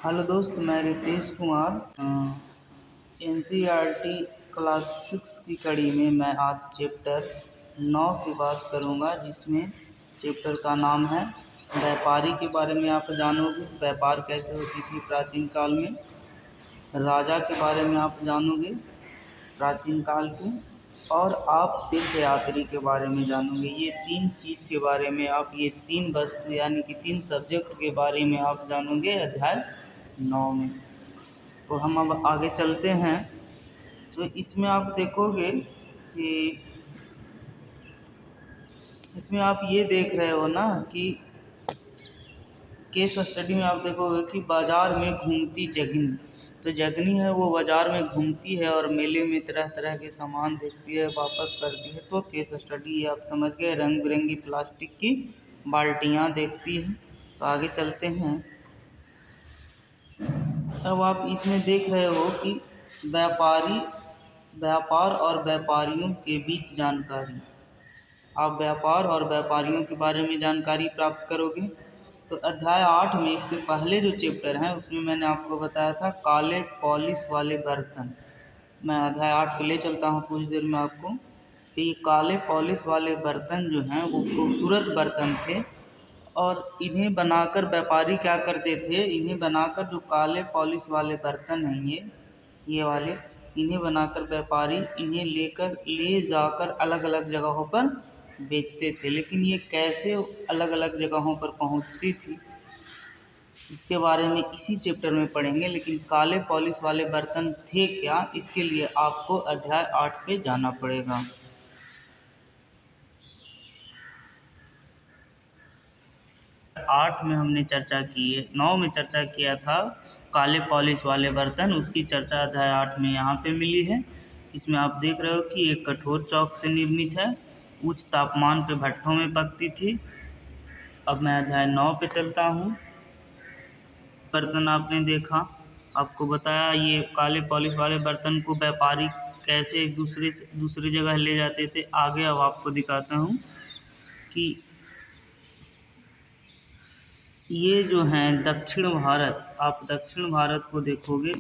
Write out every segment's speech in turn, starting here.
Hello दोस्त, मैं Ritesh Kumar NCERT class 6 की कड़ी में मैं आज चैप्टर 9 की बात करूंगा, जिसमें चैप्टर का नाम है व्यापारी के बारे में आप जानोगे। व्यापार कैसे होती थी प्राचीन काल में। राजा के बारे में आप जानोगे प्राचीन काल के, और आप तीर्थयात्री के बारे में जानोगे। ये तीन चीज़ के बारे में आप, ये तीन वस्तु यानी कि तीन सब्जेक्ट के बारे में आप जानोगे अध्याय 9 में। तो हम अब आगे चलते हैं। तो इसमें आप देखोगे कि इसमें आप ये देख रहे हो ना कि केस स्टडी में आप देखोगे कि बाज़ार में घूमती जगनी। तो जगनी है वो बाज़ार में घूमती है और मेले में तरह तरह के सामान देखती है, वापस करती है। तो केस स्टडी आप समझ गए, रंग बिरंगी प्लास्टिक की बाल्टियाँ देखती है। तो आगे चलते हैं। अब आप इसमें देख रहे हो कि व्यापार और व्यापारियों के बीच जानकारी। आप व्यापार और व्यापारियों के बारे में जानकारी प्राप्त करोगे। तो अध्याय 8 में इसके पहले जो चैप्टर हैं उसमें मैंने आपको बताया था काले पॉलिश वाले बर्तन। मैं अध्याय 8 पे ले चलता हूँ कुछ देर में आपको। कि ये काले पॉलिश वाले बर्तन जो हैं वो खूबसूरत बर्तन थे, और इन्हें बनाकर व्यापारी क्या करते थे, इन्हें बनाकर जो काले पॉलिश वाले बर्तन हैं ये वाले, इन्हें बनाकर व्यापारी इन्हें ले जाकर अलग अलग जगहों पर बेचते थे। लेकिन ये कैसे अलग अलग जगहों पर पहुंचती थी इसके बारे में इसी चैप्टर में पढ़ेंगे। लेकिन काले पॉलिश वाले बर्तन थे क्या, इसके लिए आपको अध्याय 8 पे जाना पड़ेगा। 8 में हमने चर्चा की है, 9 में चर्चा किया था काले पॉलिश वाले बर्तन, उसकी चर्चा अध्याय 8 में यहाँ पे मिली है। इसमें आप देख रहे हो कि एक कठोर चौक से निर्मित है, उच्च तापमान पे भट्ठों में पकती थी। अब मैं अध्याय 9 पे चलता हूँ। बर्तन आपने देखा, आपको बताया ये काले पॉलिश वाले बर्तन को व्यापारी कैसे एक दूसरे से दूसरी जगह ले जाते थे। आगे अब आपको दिखाता हूँ कि ये जो हैं दक्षिण भारत, आप दक्षिण भारत को देखोगे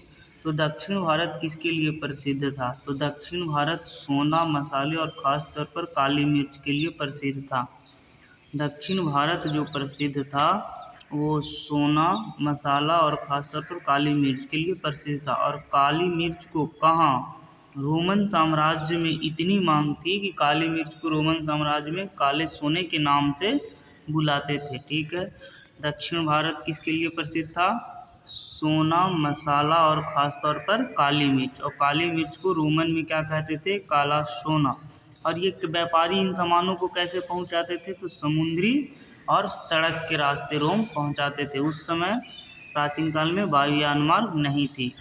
तो दक्षिण भारत किसके लिए प्रसिद्ध था। तो दक्षिण भारत सोना, मसाले और ख़ास तौर पर काली मिर्च के लिए प्रसिद्ध था। दक्षिण भारत जो प्रसिद्ध था वो सोना, मसाला और ख़ास तौर पर काली मिर्च के लिए प्रसिद्ध था। और काली मिर्च को कहाँ, रोमन साम्राज्य में इतनी मांग थी कि काली मिर्च को रोमन साम्राज्य में काले सोने के नाम से बुलाते थे। ठीक है, दक्षिण भारत किसके लिए प्रसिद्ध था, सोना, मसाला और ख़ास तौर पर काली मिर्च। और काली मिर्च को रोमन में क्या कहते थे, काला सोना। और ये व्यापारी इन सामानों को कैसे पहुंचाते थे, तो समुद्री और सड़क के रास्ते रोम पहुंचाते थे। उस समय प्राचीन काल में वायुयान मार्ग नहीं थी।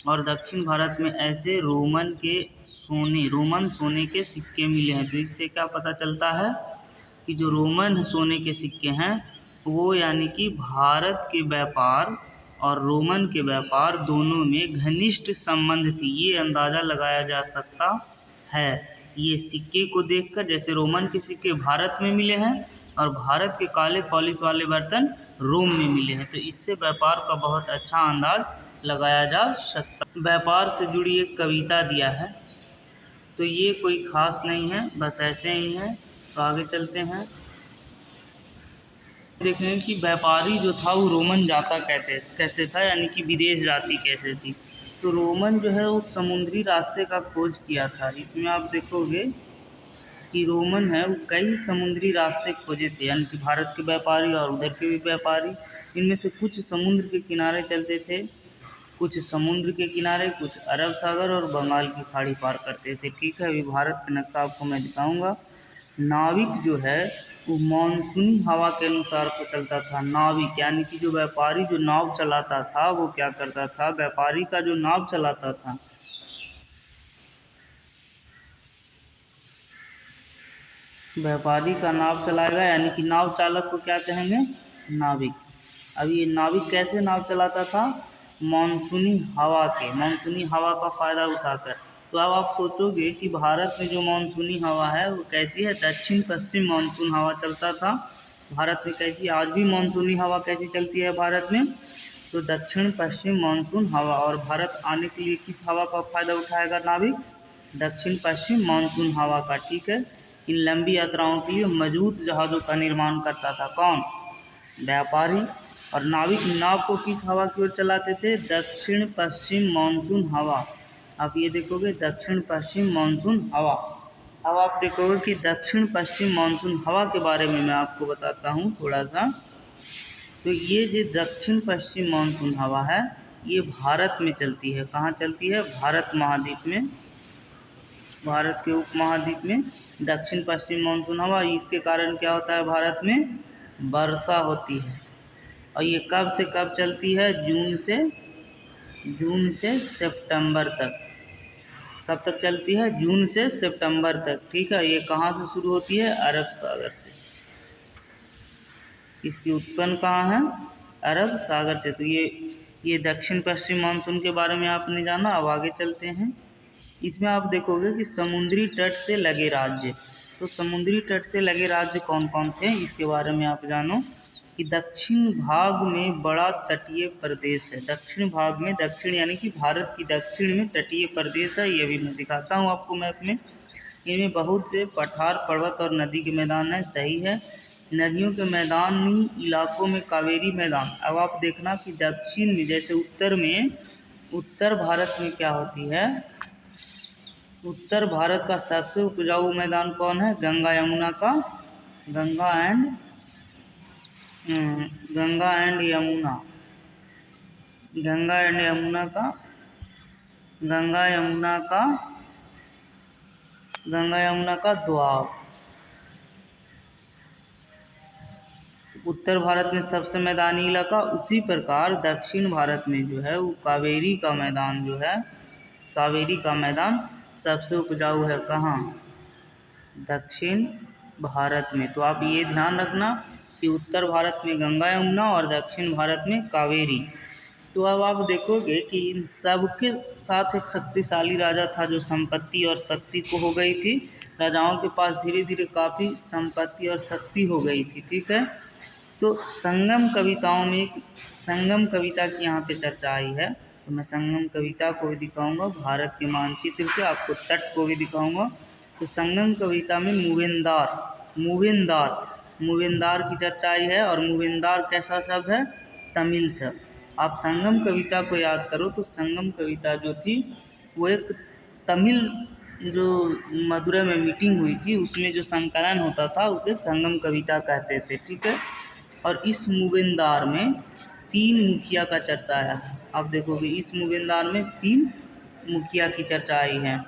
और दक्षिण भारत में ऐसे रोमन सोने के सिक्के मिले हैं। तो इससे क्या पता चलता है कि जो रोमन सोने के सिक्के हैं वो यानी कि भारत के व्यापार और रोमन के व्यापार दोनों में घनिष्ठ संबंध थी, ये अंदाज़ा लगाया जा सकता है। ये सिक्के को देखकर, जैसे रोमन के सिक्के भारत में मिले हैं और भारत के काले पॉलिश वाले बर्तन रोम में मिले हैं, तो इससे व्यापार का बहुत अच्छा अंदाज लगाया जा सकता। व्यापार से जुड़ी एक कविता दिया है, तो ये कोई ख़ास नहीं है, बस ऐसे ही है। तो आगे चलते हैं, देखेंगे कि व्यापारी जो था वो रोमन जाता कैसे था, यानी कि विदेश जाति कैसे थी। तो रोमन जो है वो समुद्री रास्ते का खोज किया था। इसमें आप देखोगे कि रोमन है वो कई समुद्री रास्ते खोजे थे, यानी कि भारत के व्यापारी और उधर के भी व्यापारी। इनमें से कुछ समुद्र के किनारे चलते थे, कुछ समुद्र के किनारे, कुछ अरब सागर और बंगाल की खाड़ी पार करते थे। ठीक है, अभी भारत का नक्शा आपको मैं दिखाऊंगा। नाविक जो है वो मानसूनी हवा के अनुसार को चलता था। नाविक यानी कि जो व्यापारी जो नाव चलाता था वो क्या करता था, व्यापारी का जो नाव चलाता था, व्यापारी का नाव चलाएगा, यानी कि नाव चालक को क्या कहेंगे, नाविक। अब ये नाविक कैसे नाव चलाता था, मानसूनी हवा का फ़ायदा उठाकर। तो अब आप सोचोगे कि भारत में जो मानसूनी हवा है वो कैसी है, दक्षिण पश्चिम मानसून हवा चलता था भारत में। कैसी आज भी मानसूनी हवा कैसी चलती है भारत में, तो दक्षिण पश्चिम मानसून हवा, और भारत आने के लिए किस हवा का फ़ायदा उठाएगा नाविक? दक्षिण पश्चिम मानसून हवा का। ठीक है। इन लंबी यात्राओं के लिए मजबूत जहाज़ों का निर्माण करता था कौन? व्यापारी। और नाविक नाव को किस हवा की ओर चलाते थे? दक्षिण पश्चिम मानसून हवा। आप ये देखोगे दक्षिण पश्चिम मानसून हवा। अब आप देखोगे कि दक्षिण पश्चिम मानसून हवा के बारे में मैं आपको बताता हूँ थोड़ा सा। तो ये जो दक्षिण पश्चिम मानसून हवा है ये भारत में चलती है। कहाँ चलती है? भारत महाद्वीप में, भारत के उपमहाद्वीप में दक्षिण पश्चिम मानसून हवा। इसके कारण क्या होता है? भारत में वर्षा होती है। और ये कब से कब चलती है? जून से सितंबर तक। कब तक चलती है? जून से सितंबर तक। ठीक है। ये कहाँ से शुरू होती है? अरब सागर से। इसकी उत्पन्न कहाँ है? अरब सागर से। तो ये दक्षिण पश्चिम मानसून के बारे में आपने जाना। अब आगे चलते हैं। इसमें आप देखोगे कि समुद्री तट से लगे राज्य। तो समुद्री तट से लगे राज्य कौन कौन थे इसके बारे में आप जानो कि दक्षिण भाग में बड़ा तटीय प्रदेश है। दक्षिण भाग में, दक्षिण यानी कि भारत की दक्षिण में तटीय प्रदेश है। ये भी मैं दिखाता हूँ आपको मैप में। इनमें बहुत से पठार, पर्वत और नदी के मैदान हैं। सही है। नदियों के मैदानी इलाकों में कावेरी मैदान। अब आप देखना कि दक्षिण में, जैसे उत्तर में, उत्तर भारत में क्या होती है? उत्तर भारत का सबसे उपजाऊ मैदान कौन है? गंगा यमुना का। गंगा एंड यमुना। गंगा एंड यमुना का। गंगा यमुना का द्वाब। उत्तर भारत में सबसे मैदानी इलाका। उसी प्रकार दक्षिण भारत में जो है वो कावेरी का मैदान जो है, कावेरी का मैदान सबसे उपजाऊ है। कहाँ? दक्षिण भारत में। तो आप ये ध्यान रखना कि उत्तर भारत में गंगा यमुना और दक्षिण भारत में कावेरी। तो अब आप देखोगे कि इन सब के साथ एक शक्तिशाली राजा था जो संपत्ति और शक्ति को हो गई थी। राजाओं के पास धीरे धीरे काफ़ी संपत्ति और शक्ति हो गई थी। ठीक है। तो संगम कविताओं में एक संगम कविता की यहाँ पे चर्चा आई है। तो मैं संगम कविता को भी दिखाऊंगा, भारत के मानचित्र से आपको तट को भी दिखाऊंगा। तो संगम कविता में मूवेंदार की चर्चा आई है। और मूवेंदार कैसा शब्द है? तमिल शब्द। आप संगम कविता को याद करो तो संगम कविता जो थी वो एक तमिल, जो मदुरै में मीटिंग हुई थी उसमें जो संकलन होता था उसे संगम कविता कहते थे। ठीक है। और इस मूवेंदार में 3 मुखिया का चर्चा आया है। आप देखोगे इस मूवेंदार में 3 मुखिया की चर्चा आई है।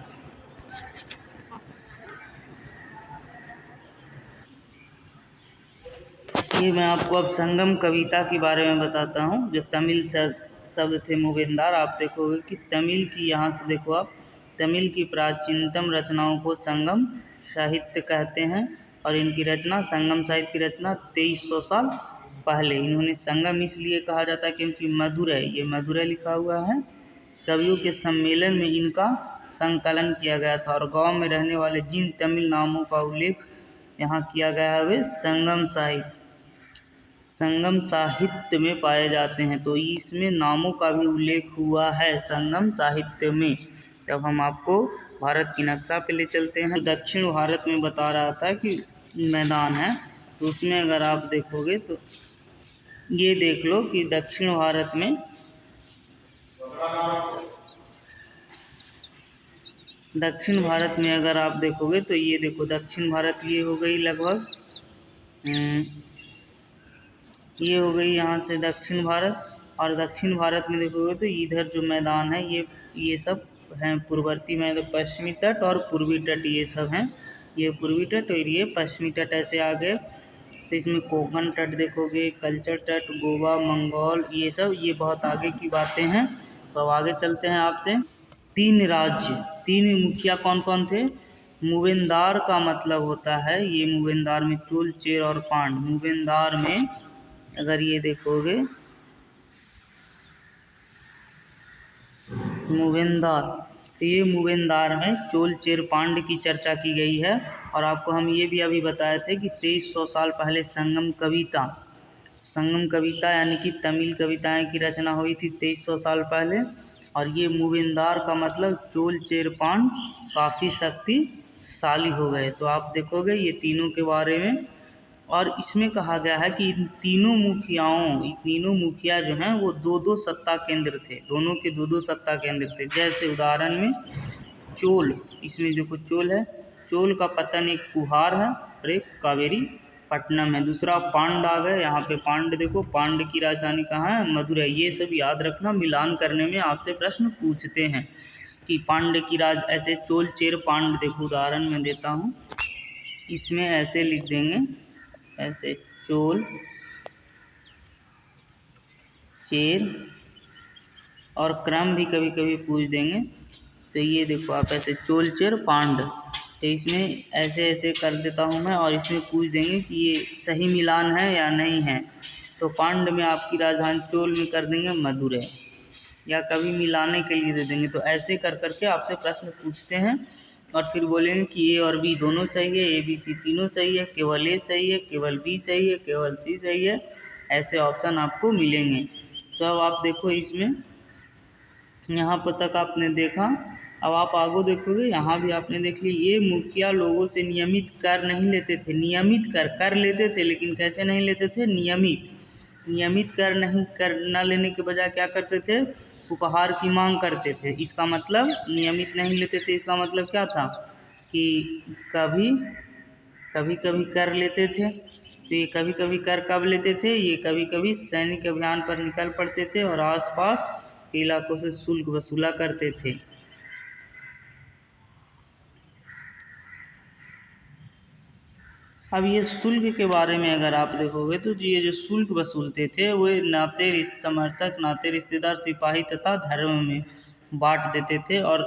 ये मैं आपको अब संगम कविता के बारे में बताता हूँ। जो तमिल शब्द थे मूवेंदार। आप देखोगे कि तमिल की, यहाँ से देखो आप, तमिल की प्राचीनतम रचनाओं को संगम साहित्य कहते हैं। और इनकी रचना, संगम साहित्य की रचना 2300 साल पहले। इन्होंने संगम इसलिए कहा जाता है क्योंकि मदुरै, ये मदुरै लिखा हुआ है, कवियों के सम्मेलन में इनका संकलन किया गया था। और गांव में रहने वाले जिन तमिल नामों का उल्लेख यहाँ किया गया है वे संगम साहित्य में पाए जाते हैं। तो इसमें नामों का भी उल्लेख हुआ है संगम साहित्य में। जब हम आपको भारत की नक्शा पे ले चलते हैं, दक्षिण भारत में बता रहा था कि मैदान है। तो उसमें अगर आप देखोगे तो ये देख लो कि दक्षिण भारत में अगर आप देखोगे तो ये देखो दक्षिण भारत ये हो गई लगभग, ये हो गई यहाँ से दक्षिण भारत। और दक्षिण भारत में देखोगे तो इधर जो मैदान है ये सब हैं पूर्ववर्ती में, पश्चिमी तट और पूर्वी तट ये सब हैं। ये पूर्वी तट और ये पश्चिमी तट ऐसे आ गए। तो इसमें कोंकण तट देखोगे, कल्चर तट, गोवा, मंगोल, ये सब ये बहुत आगे की बातें हैं। तो अब आगे चलते हैं आपसे। 3 राज्य, 3 मुखिया कौन कौन थे? मूवेंदार का मतलब होता है, ये मूवेंदार में चोल, चेर और पांड। मूवेंदार में अगर ये देखोगे मूवेंदार, तो ये मूवेंदार में चोल, चेर, पांड की चर्चा की गई है। और आपको हम ये भी अभी बताए थे कि 2300 साल पहले संगम संगम कविता यानी कि तमिल कविताएं की रचना हुई थी 2300 साल पहले। और ये मूवेंदार का मतलब चोल चेरपांड काफ़ी शक्तिशाली हो गए। तो आप देखोगे ये तीनों के बारे में। और इसमें कहा गया है कि इन तीनों मुखिया जो हैं वो दो दो सत्ता केंद्र थे, दोनों के दो दो सत्ता केंद्र थे। जैसे उदाहरण में चोल, इसमें देखो चोल है, चोल का पतन एक कुहार है और एक कावेरी पट्टनम है। दूसरा पांड आ गए, यहाँ पे पांड देखो, पांड की राजधानी कहाँ है, मदुरै। ये सब याद रखना, मिलान करने में आपसे प्रश्न पूछते हैं कि पांड की ऐसे चोल चेर पांड। देखो उदाहरण में देता हूँ, इसमें ऐसे लिख देंगे, ऐसे चोल चेर, और क्रम भी कभी कभी पूछ देंगे। तो ये देखो आप ऐसे चोल चेर पांड, तो इसमें ऐसे ऐसे कर देता हूँ मैं, और इसमें पूछ देंगे कि ये सही मिलान है या नहीं है। तो पांड में आपकी राजधानी, चोल में कर देंगे मदुरै, या कभी मिलाने के लिए दे देंगे। तो ऐसे कर करके आपसे प्रश्न पूछते हैं और फिर बोलेंगे कि ए और बी दोनों सही है, ए बी सी तीनों सही है, केवल ए सही है, केवल बी सही है, केवल सी सही है। ऐसे ऑप्शन आपको मिलेंगे। तो अब आप देखो इसमें, यहाँ पर तक आपने देखा, अब आप आगे देखोगे, यहाँ भी आपने देख ली। ये मुखिया लोगों से नियमित कर नहीं लेते थे, नियमित कर लेते थे, लेकिन कैसे नहीं लेते थे, नियमित कर नहीं, कर न लेने के बजाय क्या करते थे, उपहार की मांग करते थे। इसका मतलब नियमित नहीं लेते थे, इसका मतलब क्या था कि कभी कभी कर लेते थे। तो ये कभी कभी कर कब लेते थे, ये कभी कभी सैनिक अभियान पर निकल पड़ते थे और आसपास के इलाकों से शुल्क वसूला करते थे। अब ये शुल्क के बारे में अगर आप देखोगे तो ये जो शुल्क वसूलते थे वो नाते समर्थक, नाते रिश्तेदार, सिपाही तथा धर्म में बांट देते थे और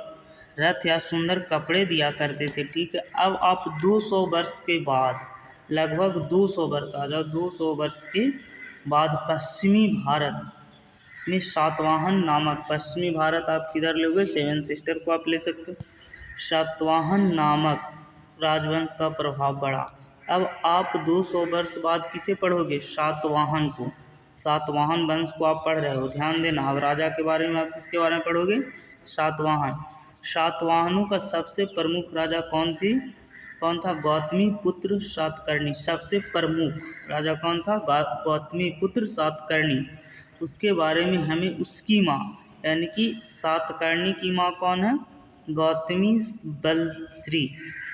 रथ या सुंदर कपड़े दिया करते थे। ठीक है, अब आप 200 वर्ष के बाद, लगभग 200 वर्ष आ जाओ, 200 वर्ष के बाद पश्चिमी भारत में सातवाहन नामक, पश्चिमी भारत आप किधर लोगे, सेवन सिस्टर को आप ले सकते हो, सातवाहन नामक राजवंश का प्रभाव बढ़ा। अब आप 200 वर्ष बाद किसे पढ़ोगे, सातवाहन को, सातवाहन वंश को आप पढ़ रहे हो, ध्यान देना। अब राजा के बारे में आप किसके बारे में पढ़ोगे, सातवाहन। सातवाहनों का सबसे प्रमुख राजा कौन था, गौतमी पुत्र सातकर्णी। सबसे प्रमुख राजा कौन था, गौतमी पुत्र सातकर्णी। उसके बारे में हमें उसकी माँ यानी कि सातकर्णी की माँ कौन है, गौतमी बलश्री।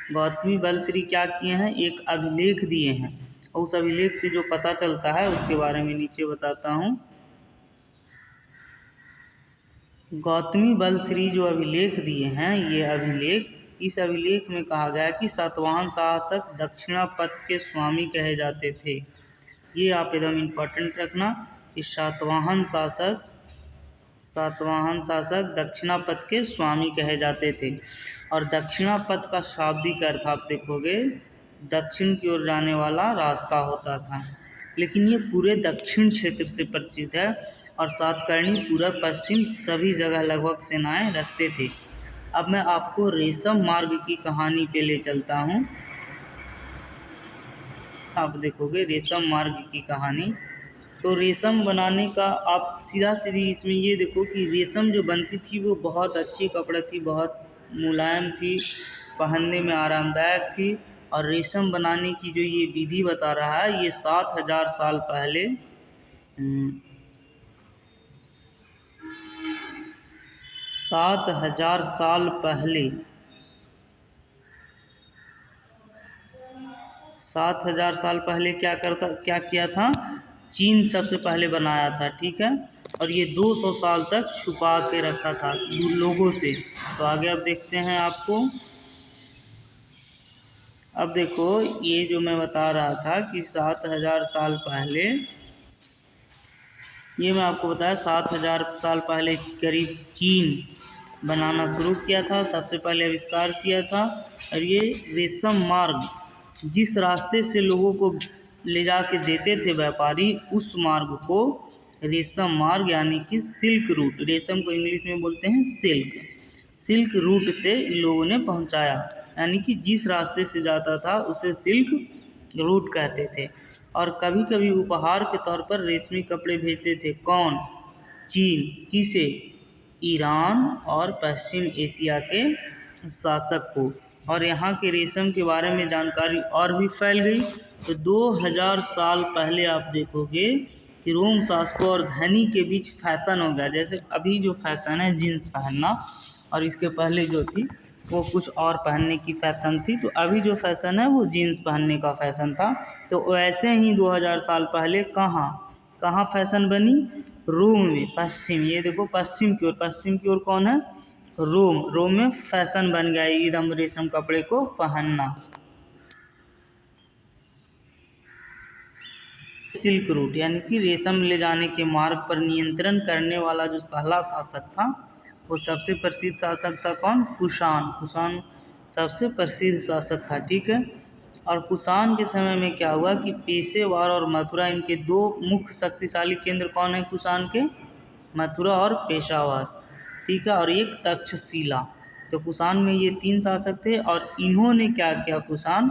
गौतमी बलश्री क्या किए हैं, एक अभिलेख दिए हैं, और उस अभिलेख से जो पता चलता है उसके बारे में नीचे बताता हूँ। गौतमी बलश्री जो अभिलेख दिए हैं, ये अभिलेख, इस अभिलेख में कहा गया कि सातवाहन शासक दक्षिणापथ के स्वामी कहे जाते थे। ये आप एकदम इम्पोर्टेंट रखना कि सातवाहन शासक दक्षिणापथ के स्वामी कहे जाते थे। और दक्षिणापथ का शाब्दिक अर्थ आप देखोगे, दक्षिण की ओर जाने वाला रास्ता होता था। लेकिन ये पूरे दक्षिण क्षेत्र से परिचित है, और सातकर्णी पूर्व पश्चिम सभी जगह लगभग सेनाएं रखते थे। अब मैं आपको रेशम मार्ग की कहानी पे ले चलता हूँ। आप देखोगे रेशम मार्ग की कहानी, तो रेशम बनाने का आप सीधी इसमें ये देखो कि रेशम जो बनती थी वो बहुत अच्छी कपड़ा थी, बहुत मुलायम थी, पहनने में आरामदायक थी। और रेशम बनाने की जो ये विधि बता रहा है, ये 7000 साल पहले 7000 साल पहले 7000 साल पहले क्या किया था, चीन सबसे पहले बनाया था। ठीक है, और ये 200 साल तक छुपा के रखा था लोगों से। तो आगे अब देखते हैं आपको। अब देखो ये जो मैं बता रहा था कि 7000 साल पहले, ये मैं आपको बताया 7000 साल पहले करीब चीन बनाना शुरू किया था, सबसे पहले आविष्कार किया था। और ये रेशम मार्ग जिस रास्ते से लोगों को ले जा के देते थे व्यापारी, उस मार्ग को रेशम मार्ग यानी कि सिल्क रूट, रेशम को इंग्लिश में बोलते हैं सिल्क रूट से इन लोगों ने पहुंचाया। यानी कि जिस रास्ते से जाता था उसे सिल्क रूट कहते थे। और कभी कभी उपहार के तौर पर रेशमी कपड़े भेजते थे। कौन? चीन। किसे? ईरान और पश्चिम एशिया के शासक को। और यहाँ के रेशम के बारे में जानकारी और भी फैल गई। तो 2000 साल पहले आप देखोगे कि रोम शासकों और धनी के बीच फैशन हो गया। जैसे अभी जो फैशन है जीन्स पहनना, और इसके पहले जो थी वो कुछ और पहनने की फैशन थी। तो अभी जो फैशन है वो जीन्स पहनने का फैशन था। तो वैसे ही 2000 साल पहले कहाँ फैशन बनी? रोम में, पश्चिम। ये देखो पश्चिम की ओर कौन है? रोम में फैशन बन गया एकदम रेशम कपड़े को पहनना। सिल्क रूट यानी कि रेशम ले जाने के मार्ग पर नियंत्रण करने वाला जो पहला शासक था वो सबसे प्रसिद्ध शासक था। कौन? कुषाण सबसे प्रसिद्ध शासक था। ठीक है। और कुषाण के समय में क्या हुआ कि पेशेवर और मथुरा, इनके दो मुख्य शक्तिशाली केंद्र कौन है कुषाण के? मथुरा और पेशावर। ठीक है। और एक तक्षशिला। तो कुषाण में ये 3 शासक थे और इन्होंने क्या किया कुषाण,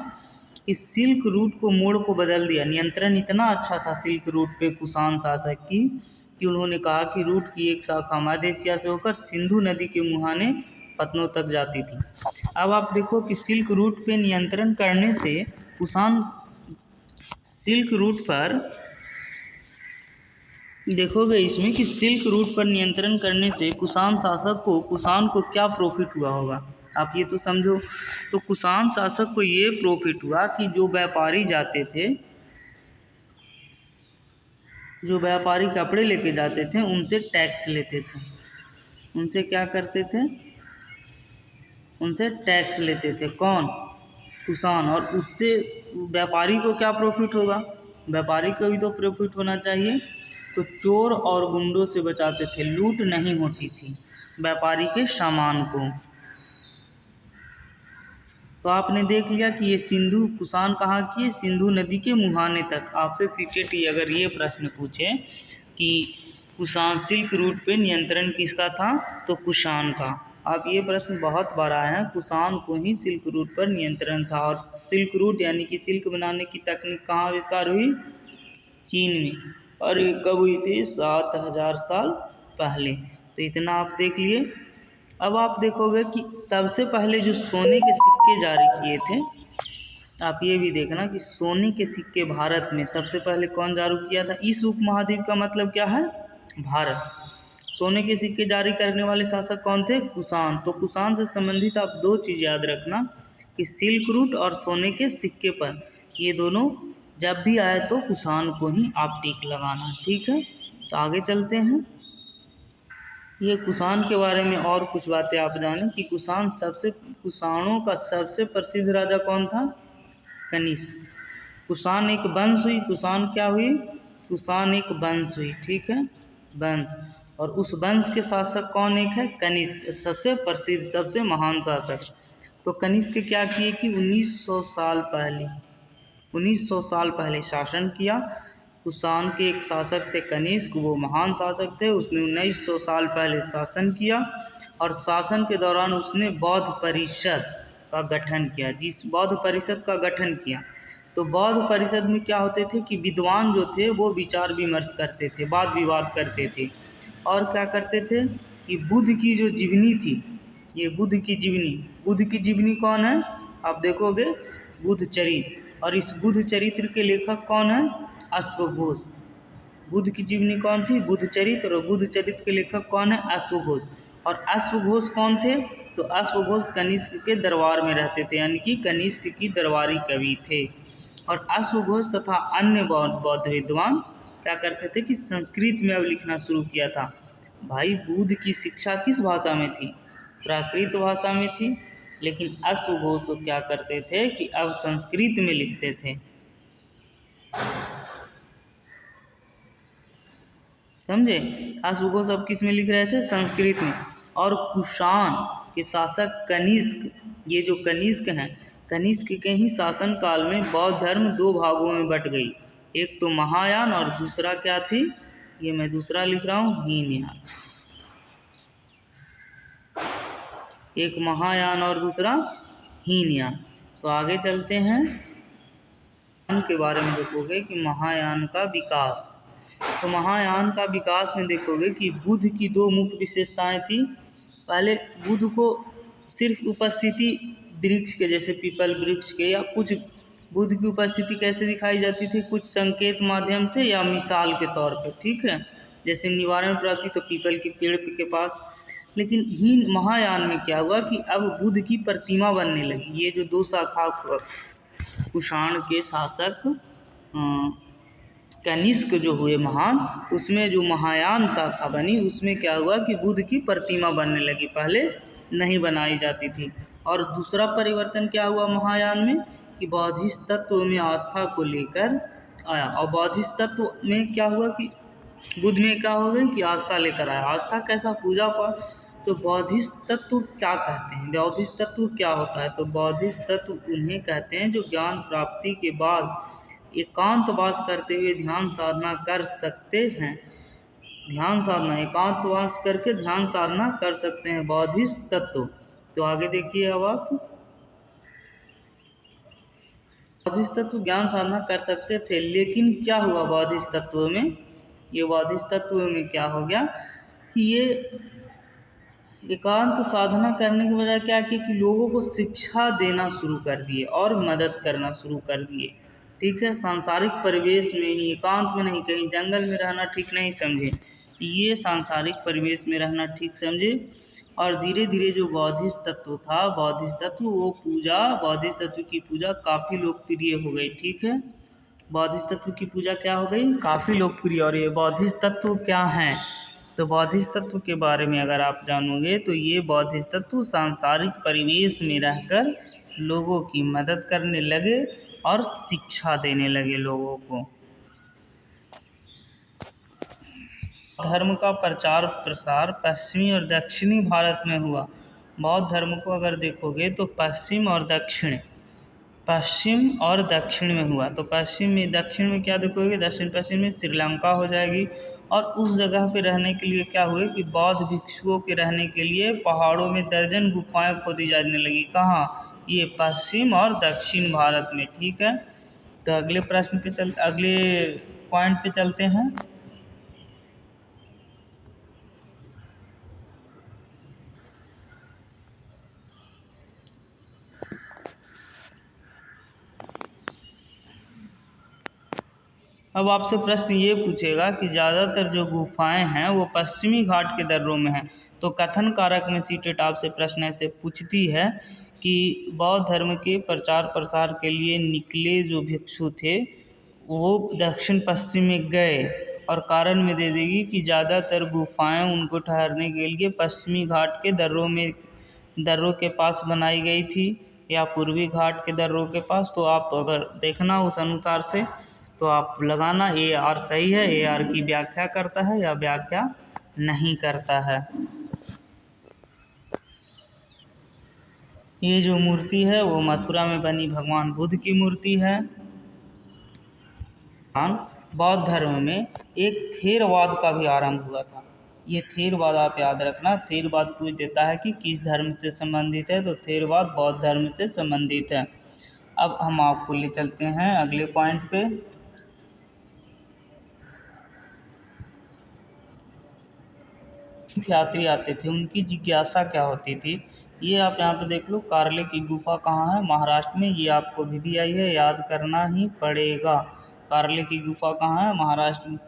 इस सिल्क रूट को मोड़ को बदल दिया। नियंत्रण इतना अच्छा था सिल्क रूट पे कुषाण शासक की कि उन्होंने कहा कि रूट की एक शाखा मध्य एशिया से होकर सिंधु नदी के मुहाने पत्तनों तक जाती थी। अब आप देखो कि सिल्क रूट पे नियंत्रण करने से कुषाण, सिल्क रूट पर देखोगे इसमें कि सिल्क रूट पर नियंत्रण करने से कुषाण को क्या प्रॉफिट हुआ होगा, आप ये तो समझो। तो कुषाण शासक को ये प्रॉफिट हुआ कि जो व्यापारी जाते थे, जो व्यापारी कपड़े लेके जाते थे उनसे टैक्स लेते थे। उनसे क्या करते थे? उनसे टैक्स लेते थे। कौन? कुषाण। और उससे व्यापारी को क्या प्रॉफिट होगा? व्यापारी को भी तो प्रॉफिट होना चाहिए। तो चोर और गुंडों से बचाते थे, लूट नहीं होती थी व्यापारी के सामान को। तो आपने देख लिया कि ये कुषाण कहाँ की है? सिंधु नदी के मुहाने तक। आपसे सीटेटी अगर ये प्रश्न पूछे कि कुषाण सिल्क रूट पे नियंत्रण किसका था, तो कुषाण का। अब ये प्रश्न बहुत बार आया है, कुषाण को ही सिल्क रूट पर नियंत्रण था। और सिल्क रूट यानी कि सिल्क बनाने की तकनीक कहाँ आविष्कार हुई? चीन में। और ये कब हुई थी? 7000 साल पहले। तो इतना आप देख लिए। अब आप देखोगे कि सबसे पहले जो सोने के सिक्के जारी किए थे, आप ये भी देखना कि सोने के सिक्के भारत में सबसे पहले कौन जारी किया था? इस उपमहाद्वीप का मतलब क्या है? भारत। सोने के सिक्के जारी करने वाले शासक कौन थे? कुषाण। तो कुषाण से संबंधित आप 2 चीज़ याद रखना कि सिल्क रूट और सोने के सिक्के पर, ये दोनों जब भी आए तो कुषाण को ही आप टिक लगाना। ठीक है। तो आगे चलते हैं। ये कुषाण के बारे में और कुछ बातें आप जानें कि कुषाणों का सबसे प्रसिद्ध राजा कौन था? कनिष्क। कुषाण एक वंश हुई। कुषाण क्या हुई? कुषाण एक वंश हुई। ठीक है, वंश। और उस वंश के शासक कौन एक है? कनिष्क, सबसे प्रसिद्ध, सबसे महान शासक। तो कनिष्क क्या किए कि 1900 साल पहले शासन किया। कुषाण के एक शासक थे कनिष्क, वो महान शासक थे। उसने 1900 साल पहले शासन किया और शासन के दौरान उसने बौद्ध परिषद का गठन किया। जिस बौद्ध परिषद का गठन किया, तो बौद्ध परिषद में क्या होते थे कि विद्वान जो थे वो विचार विमर्श करते थे, वाद विवाद करते थे। और क्या करते थे कि बुद्ध की जो जीवनी थी, ये बुद्ध की जीवनी कौन है? आप देखोगे बुद्ध चरित्र। और इस बुद्ध चरित्र के लेखक कौन है? अश्वघोष। बुद्ध की जीवनी कौन थी? बुद्ध चरित्र। और बुद्ध चरित्र के लेखक कौन है? अश्वघोष। और अश्वघोष कौन थे? तो अश्वघोष कनिष्क के दरबार में रहते थे, यानी कि कनिष्क की दरबारी कवि थे। और अश्वघोष तथा अन्य बौद्ध विद्वान क्या करते थे कि संस्कृत में अब लिखना शुरू किया था। भाई बुद्ध की शिक्षा किस भाषा में थी? प्राकृत भाषा में थी। लेकिन अश्वघोष क्या करते थे कि अब संस्कृत में लिखते थे। समझे? अश्वघोष अब किस में लिख रहे थे? संस्कृत में। और कुषाण के शासक कनिष्क, ये जो कनिष्क हैं, कनिष्क के ही शासन काल में बौद्ध धर्म 2 भागों में बट गई। एक तो महायान और दूसरा क्या थी? ये मैं दूसरा लिख रहा हूँ, हीनयान। एक महायान और दूसरा हीनयान। तो आगे चलते हैं। के बारे में देखोगे कि महायान का विकास, तो महायान का विकास में देखोगे कि बुद्ध की दो मुख्य विशेषताएं थी। पहले बुद्ध को सिर्फ उपस्थिति वृक्ष के, जैसे पीपल वृक्ष के, या कुछ बुद्ध की उपस्थिति कैसे दिखाई जाती थी, कुछ संकेत माध्यम से या मिसाल के तौर पे, ठीक है, जैसे निवारण प्राप्ति तो पीपल के पेड़ के पास। लेकिन हीन महायान में क्या हुआ कि अब बुद्ध की प्रतिमा बनने लगी। ये जो दो शाखा कुषाण के शासक कनिष्क जो हुए महान, उसमें जो महायान शाखा बनी, उसमें क्या हुआ कि बुद्ध की प्रतिमा बनने लगी, पहले नहीं बनाई जाती थी। और दूसरा परिवर्तन क्या हुआ महायान में कि बौद्धिस्ट तत्व में आस्था को लेकर आया। और बौद्धिस्ट तत्व में क्या हुआ कि बुद्ध में क्या हो गई कि आस्था लेकर आया। आस्था कैसा, पूजा पाठ। तो बौद्धिस्ट तत्व क्या कहते हैं, बौद्धिस्ट तत्व क्या होता है, तो बौद्धिस्ट तत्व उन्हें कहते हैं जो ज्ञान प्राप्ति के बाद एकांतवास करते हुए ध्यान साधना कर सकते हैं। ध्यान साधना, एकांतवास करके ध्यान साधना कर सकते हैं बौद्धिस्ट तत्व। तो आगे देखिए अब आप, बौद्धिस्ट तत्व ज्ञान साधना कर सकते थे, लेकिन क्या हुआ बौद्धिस्ट तत्व में, ये बौद्धिस्ट तत्व में क्या हो गया कि ये एकांत साधना करने के बजाय क्या किया कि लोगों को शिक्षा देना शुरू कर दिए और मदद करना शुरू कर दिए, ठीक है। सांसारिक परिवेश में ही, एकांत में नहीं, कहीं जंगल में रहना ठीक नहीं समझे, ये सांसारिक परिवेश में रहना ठीक समझे। और धीरे धीरे जो बौद्धिस्ट तत्व था, बौद्धिस्ट तत्व वो पूजा, बौद्धिस्ट तत्व की पूजा काफ़ी लोकप्रिय हो गई, ठीक है। बौद्धिस्ट तत्व की पूजा क्या हो गई, काफ़ी लोकप्रिय। और ये बौद्धिस्ट तत्व क्या हैं, तो बौद्धिस्ट तत्व के बारे में अगर आप जानोगे तो ये बौद्धिस्ट तत्व सांसारिक परिवेश में रहकर लोगों की मदद करने लगे और शिक्षा देने लगे लोगों को। धर्म का प्रचार प्रसार पश्चिमी और दक्षिणी भारत में हुआ। बौद्ध धर्म को अगर देखोगे तो पश्चिम और दक्षिण में हुआ। तो पश्चिम में, दक्षिण में क्या देखोगे, दक्षिण पश्चिम में श्रीलंका हो जाएगी। और उस जगह पे रहने के लिए क्या हुए कि बौद्ध भिक्षुओं के रहने के लिए पहाड़ों में दर्जन गुफाएं खोदी जाने लगी। कहाँ, ये पश्चिम और दक्षिण भारत में, ठीक है। तो अगले प्रश्न पे अगले पॉइंट पे चलते हैं। अब आपसे प्रश्न ये पूछेगा कि ज़्यादातर जो गुफाएं हैं वो पश्चिमी घाट के दर्रों में हैं। तो कथन कारक में सीटेट आपसे प्रश्न ऐसे पूछती है कि बौद्ध धर्म के प्रचार प्रसार के लिए निकले जो भिक्षु थे वो दक्षिण पश्चिम में गए, और कारण में दे देगी कि ज़्यादातर गुफाएं उनको ठहरने के लिए पश्चिमी घाट के दर्रों के पास बनाई गई थी या पूर्वी घाट के दर्रों के पास। तो आप अगर देखना उस अनुसार से तो आप लगाना ए आर सही है, ए आर की व्याख्या करता है या व्याख्या नहीं करता है। ये जो मूर्ति है वो मथुरा में बनी भगवान बुद्ध की मूर्ति है। बौद्ध धर्म में एक थेरवाद का भी आरंभ हुआ था। ये थेरवाद आप याद रखना, थेरवाद पूछ देता है कि किस धर्म से संबंधित है, तो थेरवाद बौद्ध धर्म से संबंधित है। अब हम आपको ले चलते हैं अगले पॉइंट पे। यात्री आते थे, उनकी जिज्ञासा क्या होती थी, ये आप यहाँ पे देख लो। कारले की गुफा कहाँ है, महाराष्ट्र में, ये आपको भी आई है, याद करना ही पड़ेगा। कारले की गुफा कहाँ है, महाराष्ट्र में।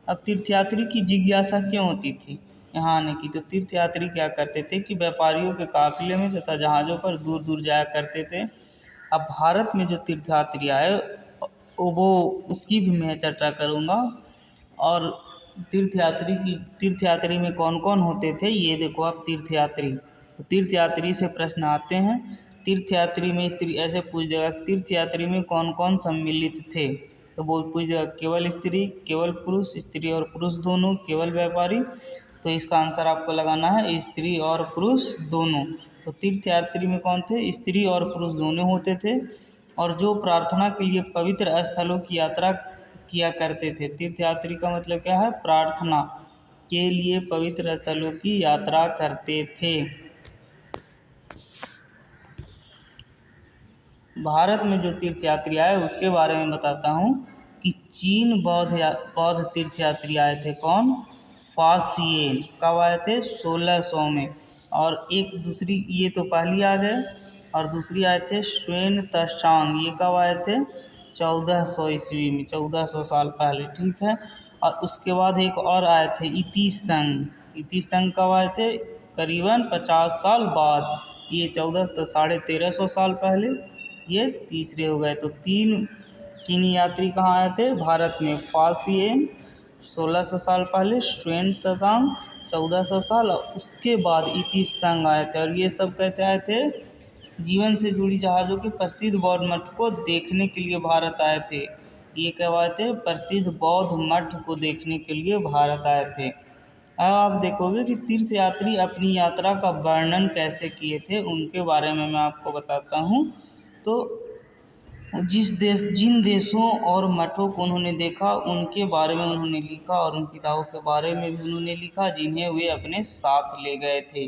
अब तीर्थयात्री की जिज्ञासा क्यों होती थी यहाँ आने की, तो तीर्थयात्री क्या करते थे कि व्यापारियों के काफिले में तथा जहाज़ों पर दूर दूर जाया करते थे। अब भारत में जो तीर्थयात्री आए वो उसकी भी मैं चर्चा करूँगा। और तीर्थयात्री में कौन कौन होते थे ये देखो आप। तीर्थयात्री से प्रश्न आते हैं। तीर्थयात्री में स्त्री, ऐसे पूछ देगा तीर्थयात्री में कौन कौन सम्मिलित थे, तो वो पूछ देगा केवल स्त्री, केवल पुरुष, स्त्री और पुरुष दोनों, केवल व्यापारी। तो इसका आंसर आपको लगाना है स्त्री और पुरुष दोनों। तो तीर्थयात्री में कौन थे, स्त्री और पुरुष दोनों होते थे। और जो प्रार्थना के लिए पवित्र स्थलों की यात्रा किया करते थे। तीर्थयात्री का मतलब क्या है, प्रार्थना के लिए पवित्र स्थलों की यात्रा करते थे। भारत में जो तीर्थ यात्री आए उसके बारे में बताता हूँ कि चीन बौद्ध तीर्थ यात्री आए थे। कौन? फासियन। कब आए थे? 1600 में। और एक दूसरी, ये तो पहली आ गए, और दूसरी आए थे श्वेन तशांग। ये कब आए थे? 1400 ईस्वी में, 1400 साल पहले। ठीक है। और उसके बाद एक और आए थे इतिसंग। इतिसंग कब आए थे? करीबन 50 साल बाद। ये 14 तो 1350 साल पहले। ये तीसरे हो गए। तो 3 चीनी यात्री कहाँ आए थे? भारत में। फासियन 1600 साल पहले, श्वेन तशांग 1400 साल, और उसके बाद इतिसंग आए थे। और ये सब कैसे आए थे? जीवन से जुड़ी जहाज़ों के प्रसिद्ध बौद्ध मठ को देखने के लिए भारत आए थे। ये कब आए थे? प्रसिद्ध बौद्ध मठ को देखने के लिए भारत आए थे। अब आप देखोगे कि तीर्थ यात्री अपनी यात्रा का वर्णन कैसे किए थे, उनके बारे में मैं आपको बताता हूँ। तो जिन देशों और मठों को उन्होंने देखा उनके बारे में उन्होंने लिखा, और उन किताबों के बारे में भी उन्होंने लिखा जिन्हें वे अपने साथ ले गए थे।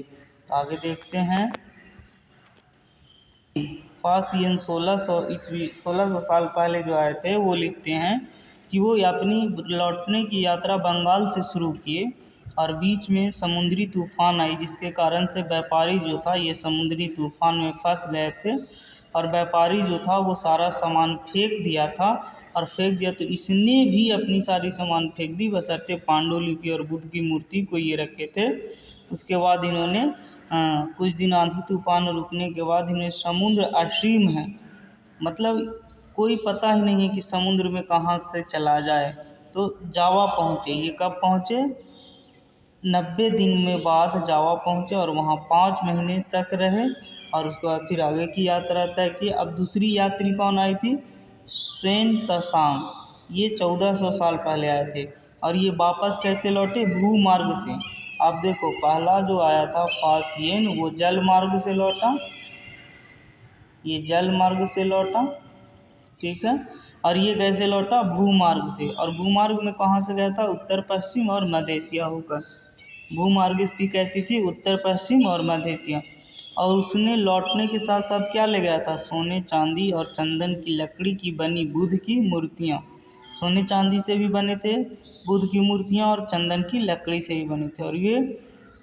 आगे देखते हैं। फासियन 1600 ईस्वी, 1600 साल पहले जो आए थे, वो लिखते हैं कि वो अपनी लौटने की यात्रा बंगाल से शुरू किए, और बीच में समुद्री तूफान आई, जिसके कारण से व्यापारी जो था ये समुद्री तूफान में फंस गए थे। और व्यापारी जो था वो सारा सामान फेंक दिया था, और फेंक दिया तो इसने भी अपनी सारी सामान फेंक दी, बशर्ते पांडुलिपि और बुद्ध की मूर्ति को ये रखे थे। उसके बाद इन्होंने कुछ दिन आंधी तूफान रुकने के बाद इन्हें समुद्र असीम है, मतलब कोई पता ही नहीं है कि समुद्र में कहाँ से चला जाए, तो जावा पहुँचे। ये कब पहुँचे? 90 दिन में बाद जावा पहुँचे, और वहाँ 5 महीने तक रहे, और उसके बाद फिर आगे की यात्रा तय की। अब दूसरी यात्री कौन आई थी? श्वेन तशांग। ये 1400 साल पहले आए थे, और ये वापस कैसे लौटे? भूमार्ग से। आप देखो, पहला जो आया था फासियन, वो जल मार्ग से लौटा, ये जल मार्ग से लौटा। ठीक है। और ये कैसे लौटा? भूमार्ग से। और भूमार्ग में कहाँ से गया था? उत्तर पश्चिम और मध्य एशिया होकर। भूमार्ग इसकी कैसी थी? उत्तर पश्चिम और मध्य एशिया। और उसने लौटने के साथ साथ क्या ले गया था? सोने चांदी और चंदन की लकड़ी की बनी बुद्ध की मूर्तियाँ। सोने चांदी से भी बने थे बुद्ध की मूर्तियाँ, और चंदन की लकड़ी से भी बने थे। और ये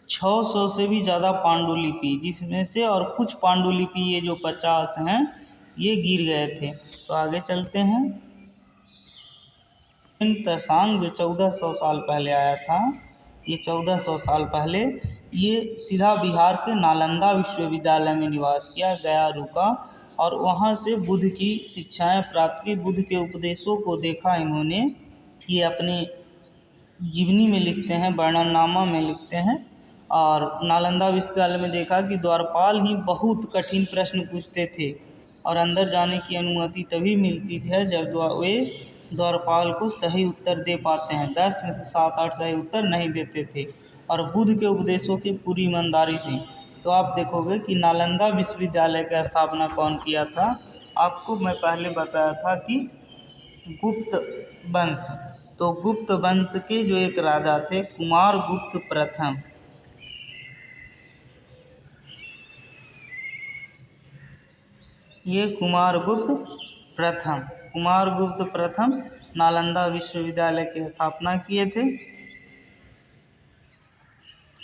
600 से भी ज़्यादा पांडुलिपि, जिसमें से और कुछ पांडुलिपि ये जो 50 हैं ये गिर गए थे। तो आगे चलते हैं। तशांग जो 1400 साल पहले आया था, ये 1400 साल पहले ये सीधा बिहार के नालंदा विश्वविद्यालय में निवास किया, गया रुका, और वहाँ से बुद्ध की शिक्षाएं प्राप्त की, बुद्ध के उपदेशों को देखा इन्होंने। ये अपने जीवनी में लिखते हैं, वर्णननामा में लिखते हैं। और नालंदा विश्वविद्यालय में देखा कि द्वारपाल ही बहुत कठिन प्रश्न पूछते थे, और अंदर जाने की अनुमति तभी मिलती है जब वे द्वारपाल को सही उत्तर दे पाते हैं। 10 में से 7-8 सही उत्तर नहीं देते थे, और बुद्ध के उपदेशों की पूरी ईमानदारी से। तो आप देखोगे कि नालंदा विश्वविद्यालय का स्थापना कौन किया था? आपको मैं पहले बताया था कि गुप्त वंश। तो गुप्त वंश के जो एक राजा थे, कुमार गुप्त प्रथम, ये कुमार गुप्त प्रथम नालंदा विश्वविद्यालय की स्थापना किए थे।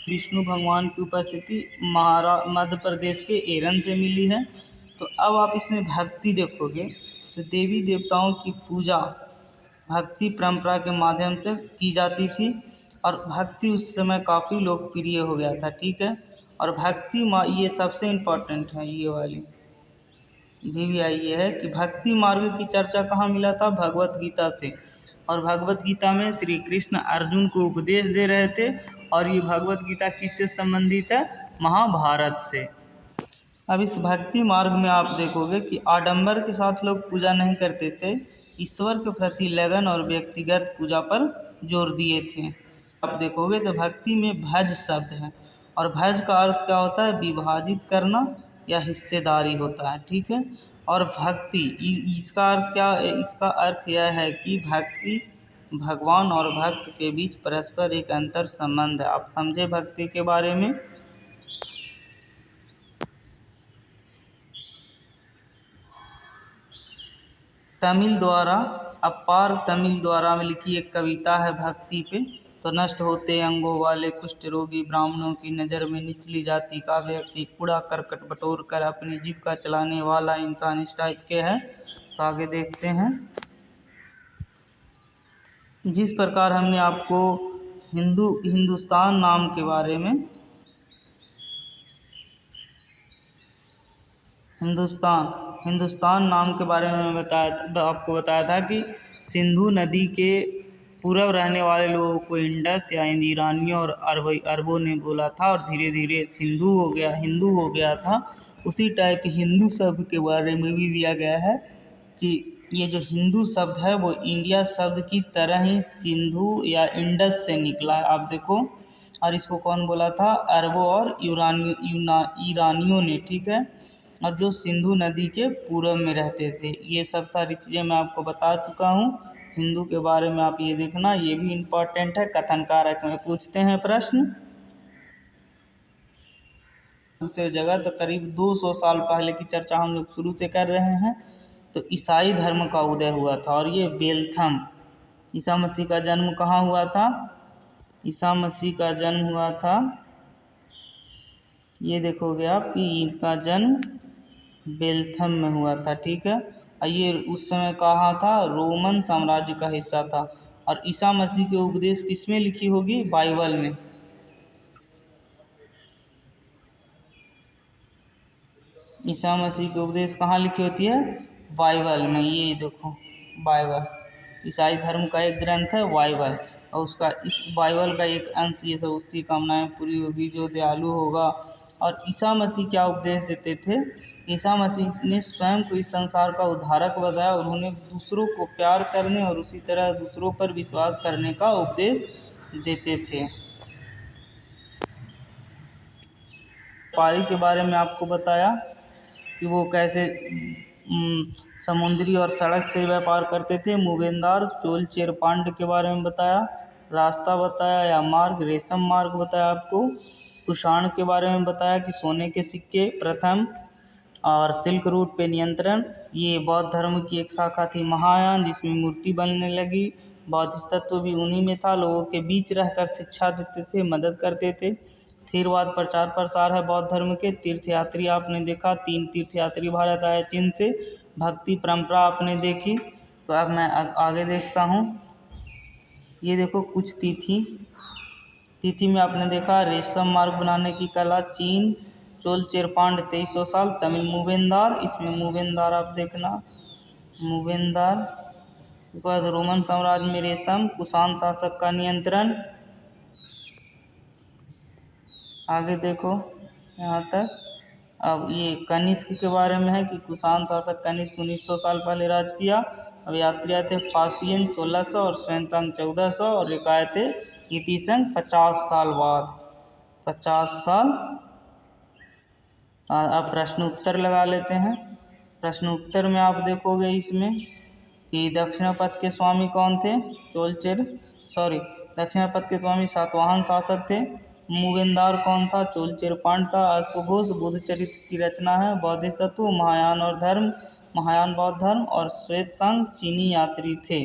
विष्णु भगवान की उपस्थिति मध्य प्रदेश के एरन से मिली है। तो अब आप इसमें भक्ति देखोगे तो देवी देवताओं की पूजा भक्ति परंपरा के माध्यम से की जाती थी, और भक्ति उस समय काफ़ी लोकप्रिय हो गया था। ठीक है। और भक्ति ये सबसे इम्पोर्टेंट है, ये वाली VVI ये है कि भक्ति मार्ग की चर्चा कहाँ मिला था? भगवत गीता से। और भगवत गीता में श्री कृष्ण अर्जुन को उपदेश दे रहे थे, और ये भगवत गीता किससे संबंधित है? महाभारत से। अब इस भक्ति मार्ग में आप देखोगे कि आडंबर के साथ लोग पूजा नहीं करते थे, ईश्वर के प्रति लगन और व्यक्तिगत पूजा पर जोर दिए थे। आप देखोगे तो भक्ति में भज शब्द है, और भज का अर्थ क्या होता है? विभाजित करना या हिस्सेदारी होता है। ठीक है। और भक्ति इसका अर्थ क्या है? इसका अर्थ यह है कि भक्ति भगवान और भक्त के बीच परस्पर एक अंतर संबंध है। आप समझे भक्ति के बारे में? अपार तमिल द्वारा में लिखी एक कविता है भक्ति पे। तो नष्ट होते अंगों वाले कुष्ठ रोगी, ब्राह्मणों की नज़र में निचली जाति का व्यक्ति, कूड़ा करकट बटोर कर अपनी जीविका चलाने वाला इंसान, इस टाइप के है। तो आगे देखते हैं। जिस प्रकार हमने आपको हिंदुस्तान नाम के बारे में हिंदुस्तान नाम के बारे में आपको बताया था कि सिंधु नदी के पूर्व रहने वाले लोगों को इंडस या ईरानियों और अरबों ने बोला था, और धीरे धीरे हिंदू हो गया था। उसी टाइप हिंदू शब्द के बारे में भी दिया गया है कि ये जो हिंदू शब्द है वो इंडिया शब्द की तरह ही सिंधु या इंडस से निकला है, आप देखो। और इसको कौन बोला था? अरबों और ईरानियों ने, ठीक है। और जो सिंधु नदी के पूर्व में रहते थे। ये सब सारी चीज़ें मैं आपको बता चुका हूँ। हिंदू के बारे में आप ये देखना, ये भी इम्पोर्टेंट है, कथन कारक में पूछते हैं प्रश्न। दूसरे जगह तो करीब 200 साल पहले की चर्चा हम लोग शुरू से कर रहे हैं। तो ईसाई धर्म का उदय हुआ था, और ये बेल्थम, ईसा मसीह का जन्म कहाँ हुआ था? ईसा मसीह का जन्म हुआ था, ये देखोगे आप कि इनका जन्म बेल्थम में हुआ था, ठीक है। ये उस समय कहाँ था? रोमन साम्राज्य का हिस्सा था। और ईसा मसीह के उपदेश किसमें लिखी होगी? बाइबल में। ईसा मसीह के उपदेश कहाँ लिखी होती है? बाइबल में। ये देखो बाइबल, ईसाई धर्म का एक ग्रंथ है बाइबल, और उसका इस बाइबल का एक अंश, ये सब उसकी कामनाएं पूरी होगी जो दयालु होगा। और ईसा मसीह क्या उपदेश देते थे? ईसा मसीह ने स्वयं को इस संसार का उद्धारक बताया, और उन्होंने दूसरों को प्यार करने और उसी तरह दूसरों पर विश्वास करने का उपदेश देते थे। व्यापारी के बारे में आपको बताया कि वो कैसे समुद्री और सड़क से व्यापार करते थे। मूवेंदार चोल चेरपांड के बारे में बताया, रास्ता बताया या मार्ग, रेशम मार्ग बताया आपको। कुषाण के बारे में बताया कि सोने के सिक्के प्रथम, और सिल्क रूट पे नियंत्रण, ये बौद्ध धर्म की एक शाखा थी। महायान, जिसमें मूर्ति बनने लगी। बौद्ध तत्व भी उन्हीं में था, लोगों के बीच रहकर शिक्षा देते थे, मदद करते थे। थेरवाद प्रचार प्रसार है बौद्ध धर्म के। तीर्थयात्री आपने देखा, 3 तीर्थयात्री भारत आए चीन से। भक्ति परंपरा आपने देखी। तो अब मैं आगे देखता हूँ। ये देखो कुछ तिथि में आपने देखा रेशम मार्ग बनाने की कला चीन, चोल चेरपांड 2300 साल, तमिल मूवेंदार, इसमें मूवेंदार आप देखना, मूवेंदार। उसके बाद रोमन साम्राज्य में रेशम, कुषाण शासक का नियंत्रण। आगे देखो यहाँ तक। अब ये कनिष्क के बारे में है कि कुषाण शासक कनिष्क 1900 साल पहले राज किया। अब यात्री आए थे फासियन 1600 और स्वयंतांग 1400, और एक आए थे इतिसंग 50 साल बाद, 50 साल। अब प्रश्न उत्तर लगा लेते हैं। प्रश्न उत्तर में आप देखोगे इसमें कि दक्षिणापथ के स्वामी कौन थे? दक्षिणापथ के स्वामी सातवाहन शासक थे। मूवेंदार कौन था? चोल चेरपांड था। अश्वघोष बुद्ध चरित्र की रचना है। बौद्धिस्ट तत्व महायान बौद्ध धर्म, और श्वेत संघ चीनी यात्री थे।